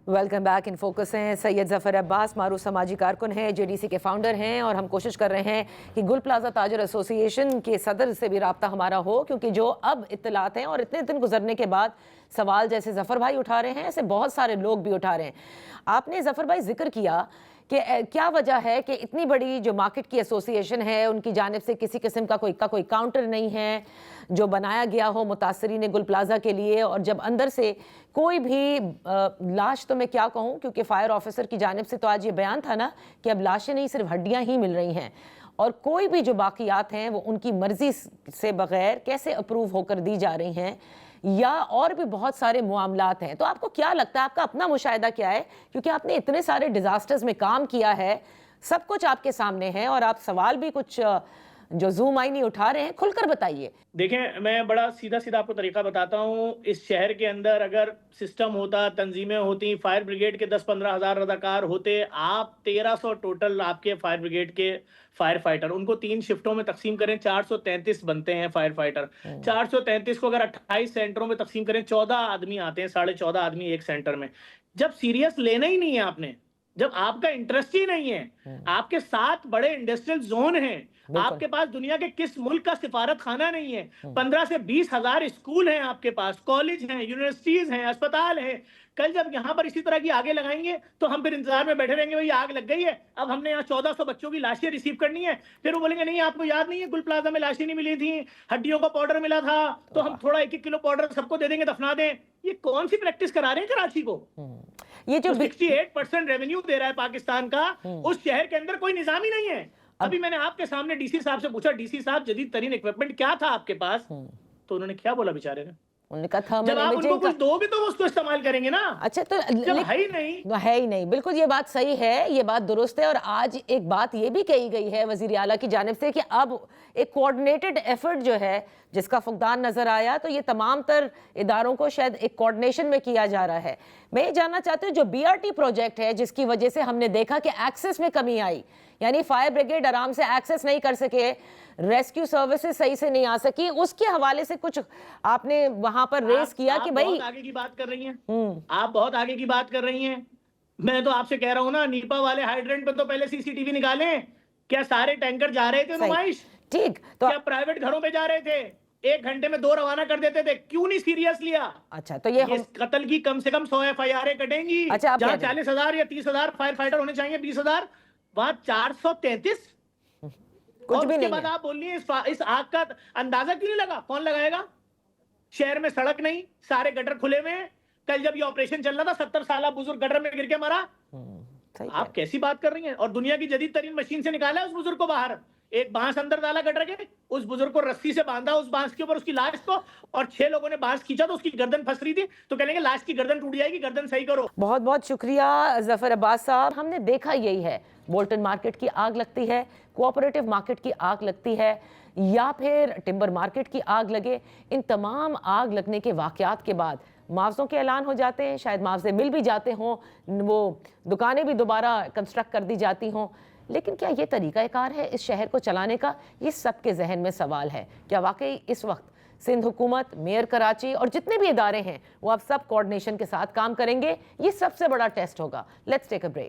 Welcome back in focus ہیں سید ظفر عباس، معروف سماجی کارکن ہیں، جے ڈی سی کے فاؤنڈر ہیں، اور ہم کوشش کر رہے ہیں کہ گل پلازا تاجر ایسوسی ایشن کے صدر سے بھی رابطہ ہمارا ہو، کیونکہ جو اب اطلاعات ہیں اور اتنے دن گزرنے کے بعد سوال جیسے ظفر بھائی اٹھا رہے ہیں ایسے بہت سارے لوگ بھی اٹھا رہے ہیں۔ آپ نے ظفر بھائی ذکر کیا کہ کیا وجہ ہے کہ اتنی بڑی جو مارکیٹ کی ایسوسی ایشن ہے ان کی جانب سے کسی قسم کا کوئی کاؤنٹر نہیں ہے جو بنایا گیا ہو متاثرین گل پلازا کے لیے، اور جب اندر سے کوئی بھی لاش، تو میں کیا کہوں، کیونکہ فائر آفیسر کی جانب سے تو آج یہ بیان تھا نا کہ اب لاشیں نہیں صرف ہڈیاں ہی مل رہی ہیں، اور کوئی بھی جو باقیات ہیں وہ ان کی مرضی سے بغیر کیسے اپروو ہو کر دی جا رہی ہیں، یا اور بھی بہت سارے معاملات ہیں۔ تو آپ کو کیا لگتا ہے، آپ کا اپنا مشاہدہ کیا ہے، کیونکہ آپ نے اتنے سارے ڈیزاسٹرز میں کام کیا ہے، سب کچھ آپ کے سامنے ہے، اور آپ سوال بھی کچھ جو زوم آئی نہیں اٹھا رہے ہیں، کھل کر بتائیے۔ دیکھیں، میں بڑا سیدھا آپ کو طریقہ بتاتا ہوں۔ اس شہر کے اندر اگر سسٹم ہوتا، تنظیمیں ہوتی، فائر بریگیڈ کے 10-15 ہزار رضاکار ہوتے، آپ 1300 ٹوٹل آپ کے فائر بریگیڈ کے فائر فائٹر، ان کو 3 شفٹوں میں تقسیم کریں، 433 بنتے ہیں فائر فائٹر۔ 433 کو اگر 28 سینٹروں میں تقسیم کریں، 14 آدمی آتے ہیں، 14.5 آدمی ایک سینٹر میں۔ جب سیریس لینا ہی نہیں ہے آپ نے، جب آپ کا انٹرسٹ ہی نہیں ہے، آپ کے 7 بڑے انڈسٹریل زون ہیں، آپ کے پاس دنیا کے کس ملک کا سفارت خانہ نہیں ہے، 15 سے 20 ہزار اسکول ہیں آپ کے پاس، کالج ہیں، یونیورسٹیز ہیں، اسپتال ہیں۔ کل جب یہاں پر اسی طرح کی آگے لگائیں گے تو ہم پھر انتظار میں بیٹھے رہیں گے، بھئی آگ لگ گئی ہے، اب ہم نے یہاں 1400 بچوں کی لاشیں ریسیو کرنی ہے، پھر وہ بولیں گے نہیں آپ کو یاد نہیں ہے گل پلازا میں لاشیں نہیں ملی تھیں، ہڈیوں کا پاؤڈر ملا تھا تو ہم تھوڑا 1-1 کلو پاؤڈر سب کو دے دیں گے، دفنا دیں۔ یہ کون سی پریکٹس کرا رہے ہیں کراچی کو؟ یہ جو 68% ریونیو دے رہا ہے پاکستان کا، اس شہر کے اندر کوئی نظام ہی نہیں ہے۔ ابھی میں نے آپ کے سامنے ڈی سی صاحب سے پوچھا، ڈی سی صاحب جدید ترین ایکوپمنٹ کیا تھا آپ کے پاس؟ تو انہوں نے کیا بولا بیچارے نے؟ انہوں نے کہا تھا جب آپ ان کو کچھ دو بھی تو وہ اس کو استعمال کریں گے نا۔ اچھا، تو جب ہے ہی نہیں، بالکل یہ بات صحیح ہے، یہ بات درست ہے، اور آج ایک بات یہ بھی کہی گئی ہے وزیر اعلیٰ کی جانب سے کہ اب ایک کوارڈینیٹڈ ایفرٹ جو ہے جس کا فقدان نظر آیا، تو یہ تمام تر اداروں کو شاید ایک کوارڈینیشن میں کیا جا رہا ہے۔ میں یہ جاننا چاہتی ہوں جو بی آر ٹی پروجیکٹ ہے جس کی وجہ سے ہم نے دیکھا کہ ایکسس میں کمی آئی، یعنی فائر بریگیڈ آرام سے ایکسس نہیں کر سکے، ریسکیو سروسز صحیح سے نہیں آ سکی، اس کے حوالے سے کچھ آپ نے وہاں پر ریز کیا کہ بھائی بہت آگے کی بات کر رہی ہیں، آپ بہت آگے کی بات کر رہی ہیں۔ میں تو آپ سے کہہ رہا ہوں نا، نیپا والے ہائیڈرنٹ پہ تو پہلے سی سی ٹی وی نکالیں۔ کیا سارے ٹینکر جا رہے تھے نمائش؟ ٹھیک، تو کیا پرائیویٹ گھروں پہ جا رہے تھے؟ 1 گھنٹے میں 2 روانہ کر دیتے تھے، کیوں نہیں سیریس لیا؟ اچھا، تو یہ قتل کی کم سے کم 100 ایف آئی آریں کٹیں گی، جہاں 40,000 یا 30,000 فائر فائٹر ہونے چاہیے، 20,000، وہاں 433۔ کچھ بھی نہیں، نہیں بعد آپ بول رہی ہیں اس آگ کا اندازہ کیوں نہیں لگا؟ کون لگائے گا؟ شہر میں سڑک نہیں، سارے گٹر کھلے ہوئے ہیں۔ کل جب یہ آپریشن چل رہا تھا، 70 سالہ بزرگ گٹر میں گر کے مرا۔ آپ کیسی بات کر رہی ہیں؟ اور دنیا کی جدید ترین مشین سے نکالا ہے اس بزرگ کو باہر، ایک بانس اندر ڈالا گٹر کے، اس بزرگ کو رسی سے باندھا اس بانس کے اوپر اس کی لاش کو، اور 6 لوگوں نے بانس کھینچا تو اس کی گردن پھنس رہی تھی، تو کہنے گے لاش کی گردن ٹوٹ جائے گی، گردن صحیح کرو۔ بہت بہت شکریہ ظفر عباس صاحب۔ ہم نے دیکھا یہی ہے، بولٹن مارکیٹ کی آگ لگتی ہے، کوآپریٹو مارکیٹ کی آگ لگتی ہے، یا پھر ٹمبر مارکیٹ کی آگ لگے، ان تمام آگ لگنے کے واقعات کے بعد معاوضوں کے اعلان ہو جاتے ہیں، شاید معاوضے مل بھی جاتے ہوں، وہ دکانیں بھی دوبارہ کنسٹرکٹ کر دی جاتی ہوں، لیکن کیا یہ طریقہ کار ہے اس شہر کو چلانے کا؟ یہ سب کے ذہن میں سوال ہے۔ کیا واقعی اس وقت سندھ حکومت، میئر کراچی اور جتنے بھی ادارے ہیں وہ اب سب کوارڈینیشن کے ساتھ کام کریں گے؟ یہ سب سے بڑا ٹیسٹ ہوگا۔ Let's take a break.